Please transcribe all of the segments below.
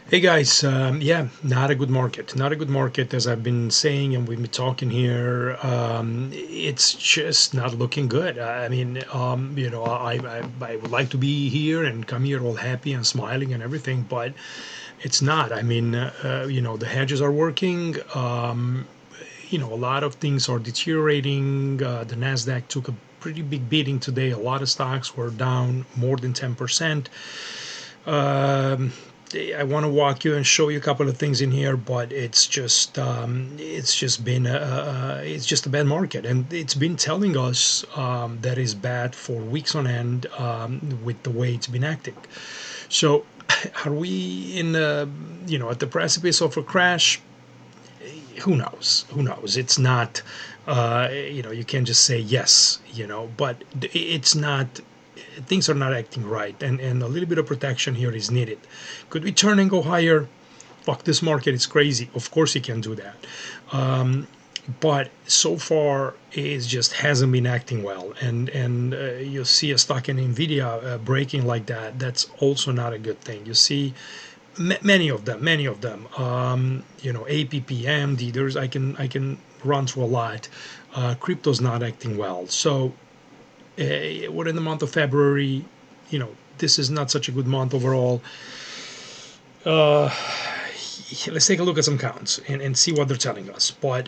Hey guys, yeah, not a good market. Not a good market, as I've been saying, and we've been talking here. It's just not looking good. I mean, I would like to be here and come here all happy and smiling and everything, but it's not. I mean, the hedges are working. A lot of things are deteriorating. The Nasdaq took a pretty big beating today. A lot of stocks were down more than 10%. Um, I want to walk you and show you a couple of things in here, but it's just a bad market, and it's been telling us that is bad for weeks on end with the way it's been acting. So, are we at the precipice of a crash? Who knows? Who knows? It's not. You can't just say yes. But it's not. Things are not acting right, and a little bit of protection here is needed. Could we turn and go higher? Fuck, this market is crazy. Of course you can do that. But so far it just hasn't been acting well, and you see a stock in Nvidia breaking like that. That's also not a good thing. You see many of them. APP, there's I can run through a lot. Crypto's not acting well, so we're in the month of February. This is not such a good month overall. uh, let's take a look at some counts and see what they're telling us. But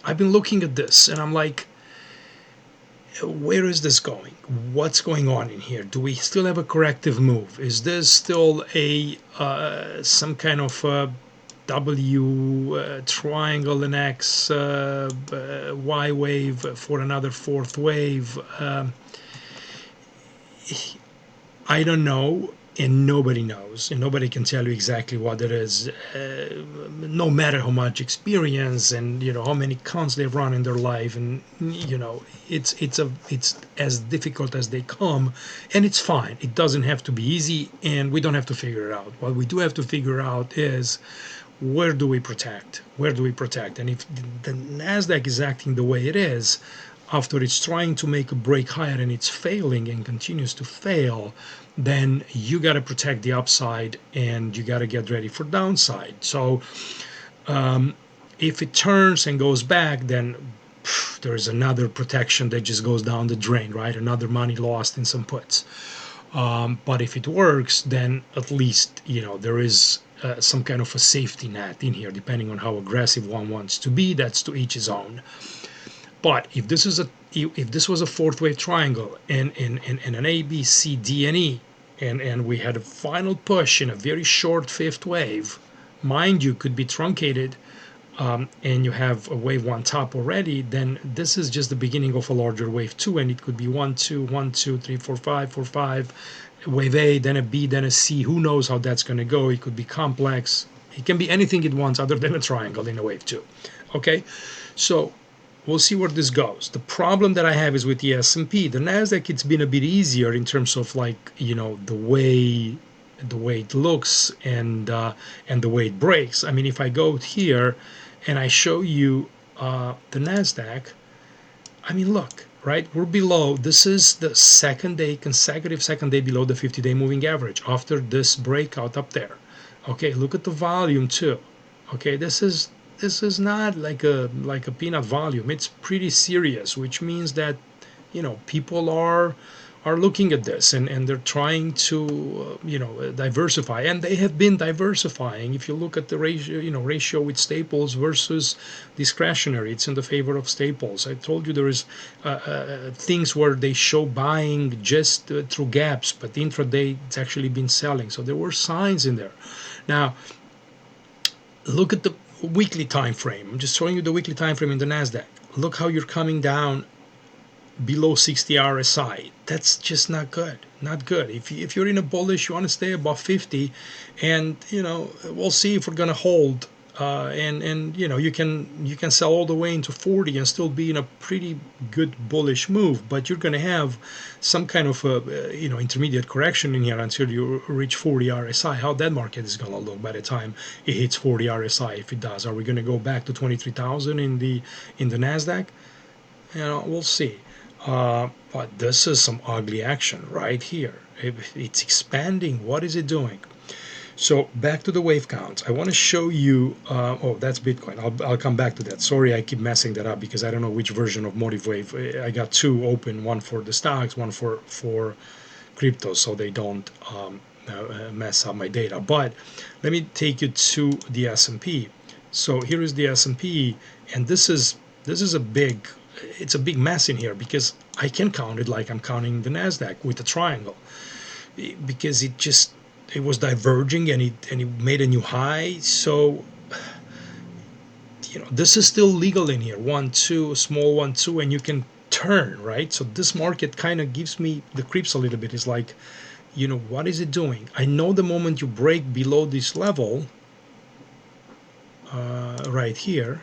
I've been looking at this and I'm like, where is this going? What's going on in here? Do we still have a corrective move? Is this still a some kind of W triangle and X Y wave for another fourth wave? I don't know, and nobody knows, and nobody can tell you exactly what it is. No matter how much experience and how many cons they've run in their life, and it's as difficult as they come, and it's fine. It doesn't have to be easy, and we don't have to figure it out. What we do have to figure out is where do we protect? Where do we protect? And if the Nasdaq is acting the way it is, after it's trying to make a break higher and it's failing and continues to fail, then you got to protect the upside and you got to get ready for downside. So if it turns and goes back, then there's another protection that just goes down the drain, right? Another money lost in some puts. But if it works, then at least there is some kind of a safety net in here, depending on how aggressive one wants to be. That's to each his own. But if this was a fourth wave triangle and an A, B, C, D, and E, and we had a final push in a very short fifth wave, mind you, could be truncated, and you have a wave one top already, then this is just the beginning of a larger wave two, and it could be 1, 2, 1, 2, 3, 4, 5, 4, 5, wave A, then a B, then a C. Who knows how that's going to go? It could be complex. It can be anything it wants other than a triangle in a wave two. Okay, so we'll see where this goes. The problem that I have is with the S&P. The Nasdaq, it's been a bit easier in terms of the way it looks and the way it breaks. I mean, if I go here and I show you the Nasdaq, I mean, look, right? We're below. This is the consecutive second day below the 50-day moving average after this breakout up there. Okay, look at the volume too. Okay, this is not like a peanut volume. It's pretty serious, which means that people are looking at this and they're trying to diversify, and they have been diversifying. If you look at the ratio with staples versus discretionary, it's in the favor of staples. I told you there is things where they show buying just through gaps, but intraday it's actually been selling, so there were signs in there. Now look at the weekly time frame. I'm just showing you the weekly time frame in the Nasdaq. Look how you're coming down below 60 RSI. That's just not good. Not good. If you're in a bullish, you want to stay above 50, and we'll see if we're gonna hold. And you can sell all the way into 40 and still be in a pretty good bullish move, but you're gonna have some kind of a intermediate correction in here until you reach 40 RSI. How that market is gonna look by the time it hits 40 RSI, if it does? Are we gonna go back to 23,000 in the Nasdaq? We'll see. But this is some ugly action right here. It's expanding. What is it doing? So back to the wave counts. I want to show you. Oh, that's Bitcoin. I'll come back to that. Sorry, I keep messing that up because I don't know which version of Motive Wave. I got two open, one for the stocks, one for crypto, so they don't mess up my data. But let me take you to the S&P. So here is the S&P, and this is a big. It's a big mess in here because I can count it like I'm counting the Nasdaq with a triangle, because it was diverging and it made a new high. So this is still legal in here, 1 2 small 1 2, and you can turn, right? So this market kind of gives me the creeps a little bit. It's like, what is it doing? I know the moment you break below this level, right here,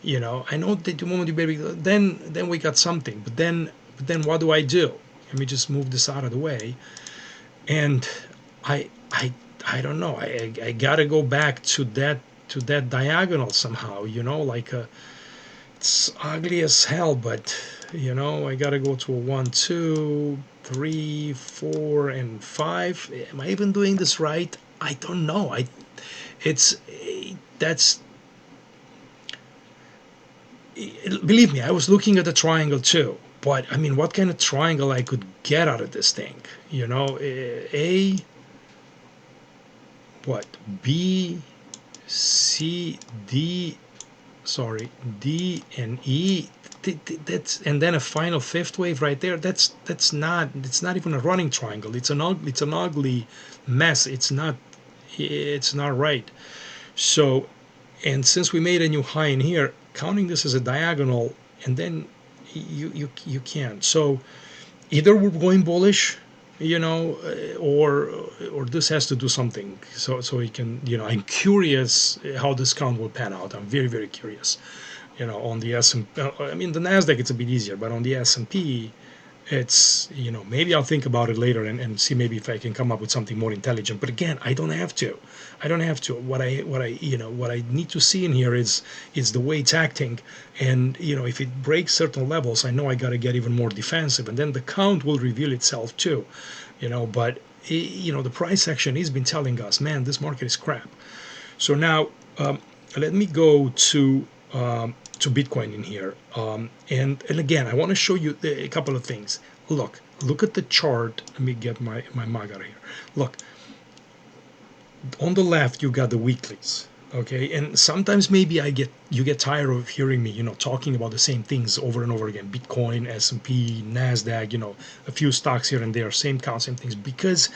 I know that the moment you break, then we got something. But then what do I do? Let me just move this out of the way. And I I I don't know. I gotta go back to that diagonal somehow. Like it's ugly as hell, but I gotta go to a 1 2 3 4 and 5. Am I even doing this right? I don't know. It's that's Believe me, I was looking at the triangle too. But I mean, what kind of triangle I could get out of this thing? A what B C D sorry D and E. That's, and then a final fifth wave right there. It's not even a running triangle. It's an ugly mess. It's not right. So, and since we made a new high in here, counting this as a diagonal, and then you can't. So either we're going bullish, or this has to do something. So we can, I'm curious how this count will pan out. I'm very, very curious. On the I mean, the Nasdaq it's a bit easier, but on the S&P, it's, maybe I'll think about it later and see maybe if I can come up with something more intelligent. But again, I don't have to. What I need to see in here is the way it's acting. And if it breaks certain levels, I know I got to get even more defensive, and then the count will reveal itself too. But the price action has been telling us, man, this market is crap. So now, let me go to Bitcoin in here. And again, I want to show you a couple of things. Look at the chart. Let me get my mug out of here. Look, on the left, you got the weeklies. Okay, and sometimes maybe you get tired of hearing me, talking about the same things over and over again. Bitcoin, S&P, Nasdaq, a few stocks here and there, same count, same things, because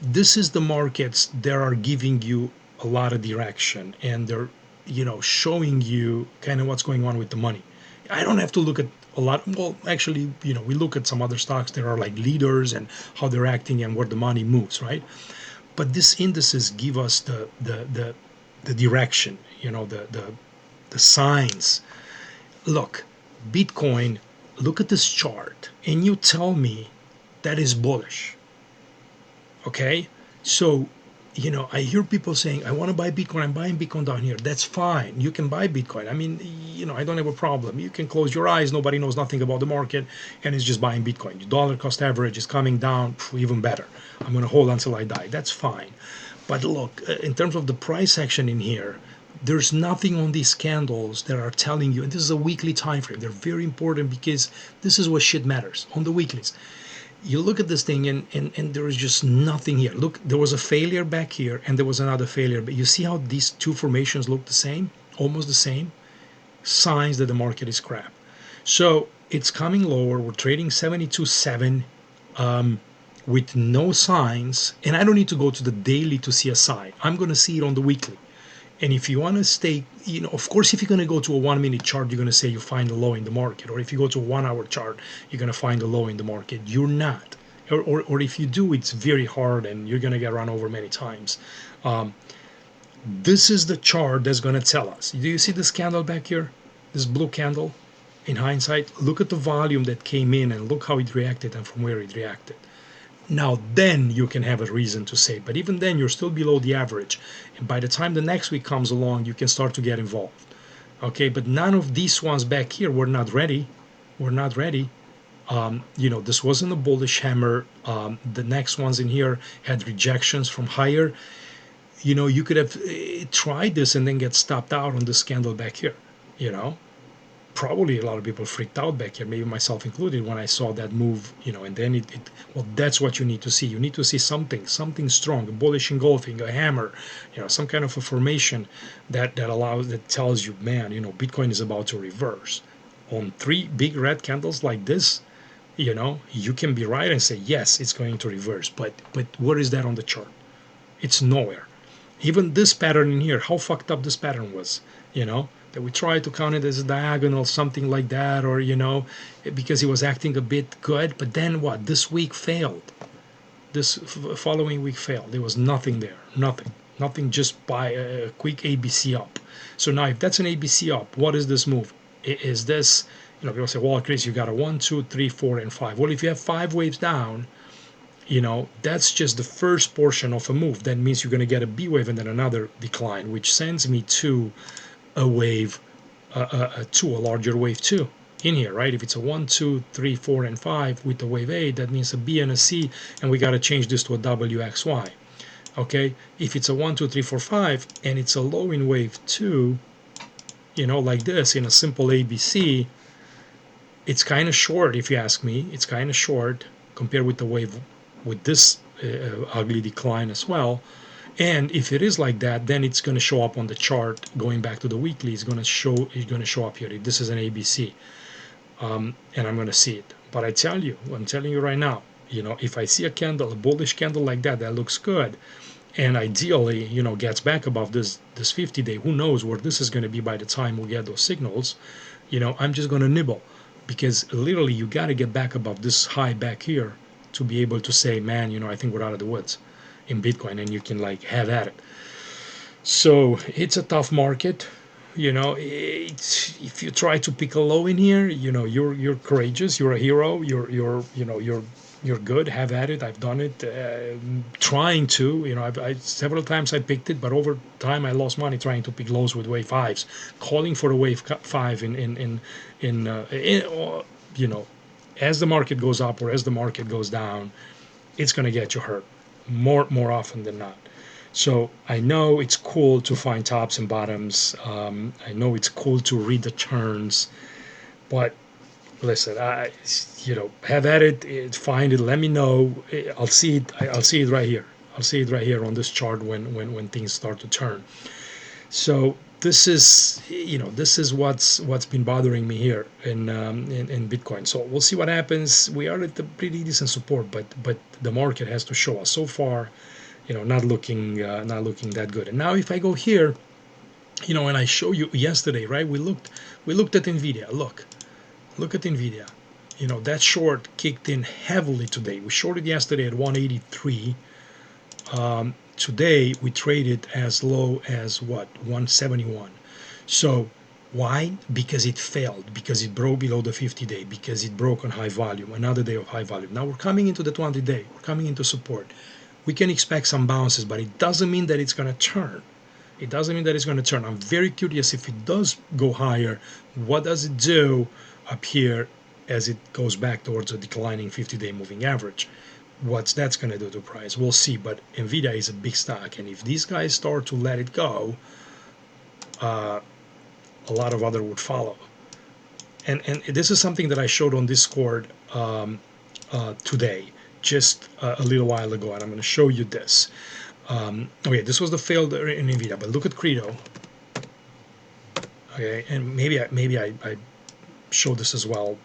this is the markets that are giving you a lot of direction, and they're showing you kind of what's going on with the money. I don't have to look at a lot. Well, actually, we look at some other stocks that are like leaders and how they're acting and where the money moves, right? But these indices give us the direction, the signs. Look, Bitcoin, look at this chart, and you tell me that is bullish. Okay, so I hear people saying, I want to buy Bitcoin, I'm buying Bitcoin down here. That's fine, you can buy Bitcoin. I mean, I don't have a problem. You can close your eyes, nobody knows nothing about the market, and it's just buying Bitcoin. Your dollar cost average is coming down, even better. I'm going to hold until I die. That's fine. But look, in terms of the price action in here, there's nothing on these candles that are telling you, and this is a weekly time frame. They're very important because this is what shit matters on the weeklies. You look at this thing, and there is just nothing here. Look, there was a failure back here, and there was another failure. But you see how these two formations look the same, almost the same? Signs that the market is crap. So it's coming lower. We're trading 72.7 with no signs, and I don't need to go to the daily to see a sign. I'm going to see it on the weekly. And if you want to stay, of course, if you're going to go to a 1 minute chart, you're going to say you find a low in the market. Or if you go to a 1 hour chart, you're going to find a low in the market. You're not. Or if you do, it's very hard and you're going to get run over many times. This is the chart that's going to tell us. Do you see this candle back here? This blue candle? In hindsight, look at the volume that came in and look how it reacted and from where it reacted. Now then you can have a reason to say, but even then you're still below the average. And by the time the next week comes along, you can start to get involved. Okay, but none of these ones back here were not ready. We're not ready. This wasn't a bullish hammer. The next ones in here had rejections from higher. you know, you could have tried this and then get stopped out on this candle back here, you know. Probably a lot of people freaked out back here, maybe myself included, when I saw that move, you know. And then well, that's what you need to see. You need to see something strong, a bullish engulfing, a hammer, you know, some kind of a formation that tells you, man, you know, Bitcoin is about to reverse. On three big red candles like this, you know, you can be right and say yes, it's going to reverse. But where is that on the chart? It's nowhere. Even this pattern in here, how fucked up this pattern was, you know, that we tried to count it as a diagonal, something like that, or, you know, because he was acting a bit good. But then what? This week failed. This following week failed. There was nothing there. Nothing, just by a quick ABC up. So now, if that's an ABC up, what is this move? Is this, you know, people say, well, Chris, you got a 1, 2, 3, 4, and 5. Well, if you have 5 waves down, you know, that's just the first portion of a move. That means you're going to get a B wave and then another decline, which sends me to a wave, to a larger wave 2 in here, right? If it's a 1, 2, 3, 4, and 5 with the wave A, that means a B and a C, and we got to change this to a WXY. Okay, if it's a 1, 2, 3, 4, 5, and it's a low in wave 2, you know, like this in a simple ABC, it's kind of short, if you ask me. It's kind of short compared with the wave with this ugly decline as well. And if it is like that, then it's going to show up on the chart. Going back to the weekly, it's going to show up here. If this is an ABC, and I'm going to see it. But I'm telling you right now, you know, if I see a candle, a bullish candle like that, that looks good, and ideally, you know, gets back above this 50-day, who knows where this is going to be by the time we get those signals, you know, I'm just going to nibble, because literally you got to get back above this high back here to be able to say, man, you know, I think we're out of the woods in Bitcoin, and you can like have at it. So it's a tough market. You know, if you try to pick a low in here, you know, you're courageous, you're a hero, you're good. Have at it. I've done it. Trying to, you know, several times I picked it, but over time I lost money trying to pick lows with wave fives, calling for a wave five you know, as the market goes up or as the market goes down, it's going to get you hurt more often than not. So I know it's cool to find tops and bottoms. I know it's cool to read the turns, but listen, you know, have at it. Find it. Let me know. I'll see it. I'll see it right here. I'll see it right here on this chart when things start to turn. So this is, you know, this is what's been bothering me here in Bitcoin. So we'll see what happens. We are at the pretty decent support, but the market has to show us. So far, you know, not looking that good. And now if I go here, you know, and I show you yesterday, right? We looked at Nvidia. Look at Nvidia. You know, that short kicked in heavily today. We shorted yesterday at 183. Today we traded as low as what, 171. So why? Because it failed, because it broke below the 50-day, because it broke on high volume, another day of high volume. Now we're coming into the 20-day, we're coming into support. We can expect some bounces, but it doesn't mean that it's going to turn. It doesn't mean that it's going to turn. I'm very curious, if it does go higher, what does it do up here as it goes back towards a declining 50-day moving average? What's that's going to do to price? We'll see. But Nvidia is a big stock, and if these guys start to let it go, a lot of other would follow. And this is something that I showed on Discord today, just a little while ago, and I'm going to show you this. Okay, this was the failed in Nvidia, but look at Credo. Okay, and maybe I showed this as well.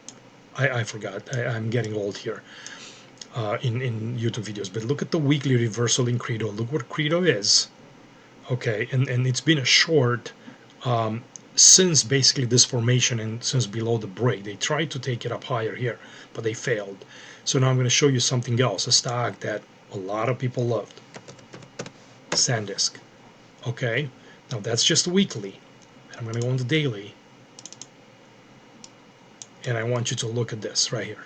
I forgot. I'm getting old here in YouTube videos. But look at the weekly reversal in Credo. Look what Credo is. Okay, and it's been a short since basically this formation and since below the break. They tried to take it up higher here, but they failed. So now I'm going to show you something else, a stock that a lot of people loved. SanDisk. Okay, now that's just weekly. I'm going to go on the daily, and I want you to look at this right here.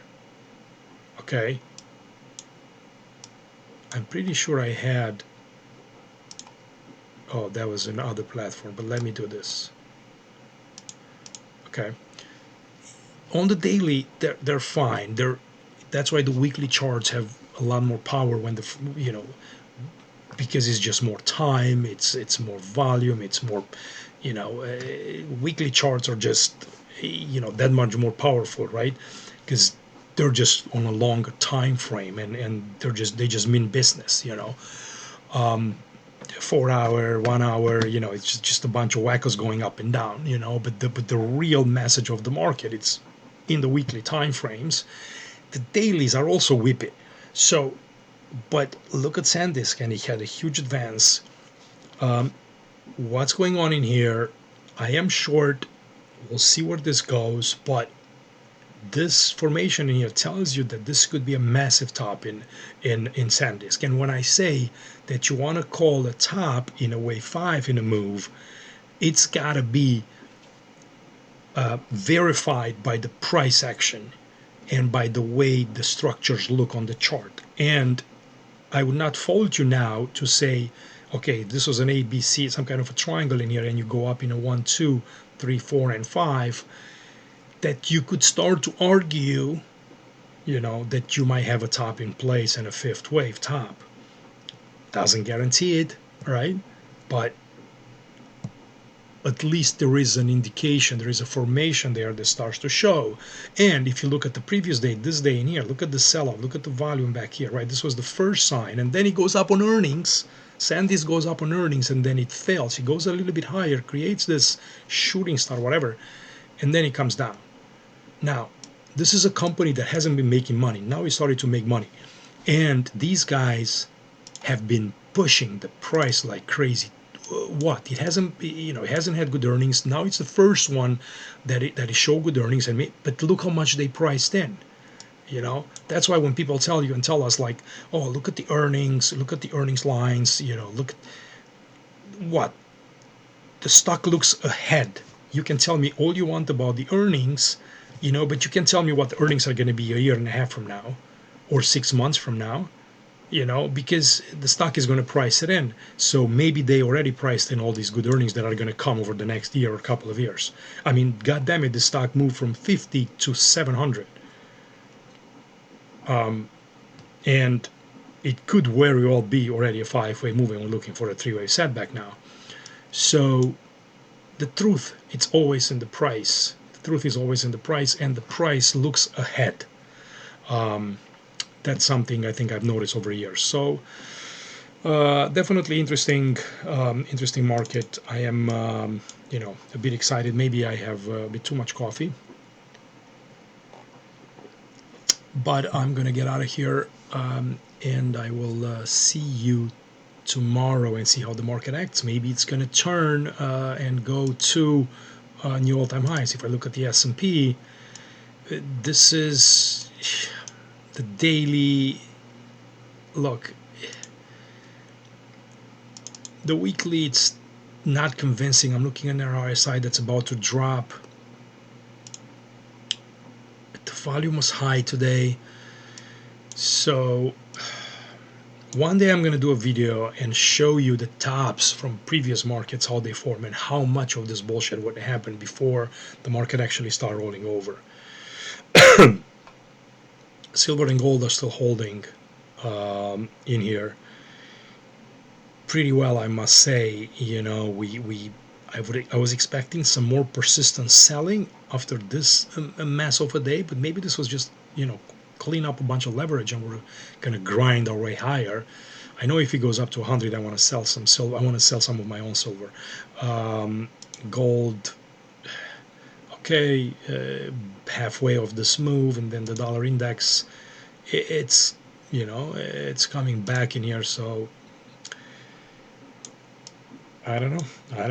Okay, I'm pretty sure I had, oh, that was another platform, but let me do this. Okay, on the daily, they're fine. That's why the weekly charts have a lot more power when the, you know, because it's just more time, it's more volume, it's more, weekly charts are just, that much more powerful, right? Because they're just on a longer time frame, and they just mean business, 4 hour, 1 hour, it's just a bunch of wackos going up and down, but the real message of the market, it's in the weekly time frames. The dailies are also whippy. So, but look at SanDisk, and he had a huge advance. What's going on in here? I am short. We'll see where this goes, but this formation in here tells you that this could be a massive top in SanDisk. And when I say that you want to call a top in a wave 5 in a move, it's got to be verified by the price action and by the way the structures look on the chart. And I would not fault you now to say, okay, this was an ABC, some kind of a triangle in here, and you go up in a 1, 2, 3, 4, and 5, that you could start to argue, that you might have a top in place and a fifth wave top. Doesn't guarantee it, right? But at least there is an indication, there is a formation there that starts to show. And if you look at the previous day, this day in here, look at the sell-off, look at the volume back here, right? This was the first sign, and then it goes up on earnings. SanDisk goes up on earnings, and then it fails. It goes a little bit higher, creates this shooting star, whatever, and then it comes down. Now, this is a company that hasn't been making money. Now it's starting to make money. And these guys have been pushing the price like crazy. What it hasn't had good earnings. Now it's the first one that it showed good earnings, but look how much they priced in. That's why when people tell us like, oh, look at the earnings lines, look at what the stock looks ahead. You can tell me all you want about the earnings, but you can tell me what the earnings are going to be a year and a half from now or 6 months from now, because the stock is going to price it in. So maybe they already priced in all these good earnings that are going to come over the next year or couple of years. I mean, God damn it, the stock moved from 50 to 700. And it could very well be already a 5-way move, and we're looking for a 3-way setback now. So the truth, it's always in the price. The truth is always in the price, and the price looks ahead. That's something I think I've noticed over years. So definitely interesting market. I am, a bit excited. Maybe I have a bit too much coffee, but I'm gonna get out of here, and I will see you tomorrow and see how the market acts. Maybe it's gonna turn and go to new all-time highs. If I look at the S&P, this is the daily. Look, the weekly, it's not convincing. I'm looking at an RSI that's about to drop. The volume was high today. So one day I'm going to do a video and show you the tops from previous markets, how they form, and how much of this bullshit would happen before the market actually start rolling over. Silver and gold are still holding in here pretty well, I must say. I was expecting some more persistent selling after this mess of a day, but maybe this was just clean up a bunch of leverage, and we're gonna grind our way higher. I know if it goes up to 100, I want to sell some silver. I want to sell some of my own silver. Gold, okay, halfway of this move, and then the dollar index, it's coming back in here. So I don't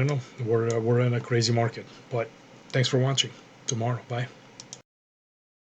know. We're in a crazy market. But thanks for watching. Tomorrow, bye.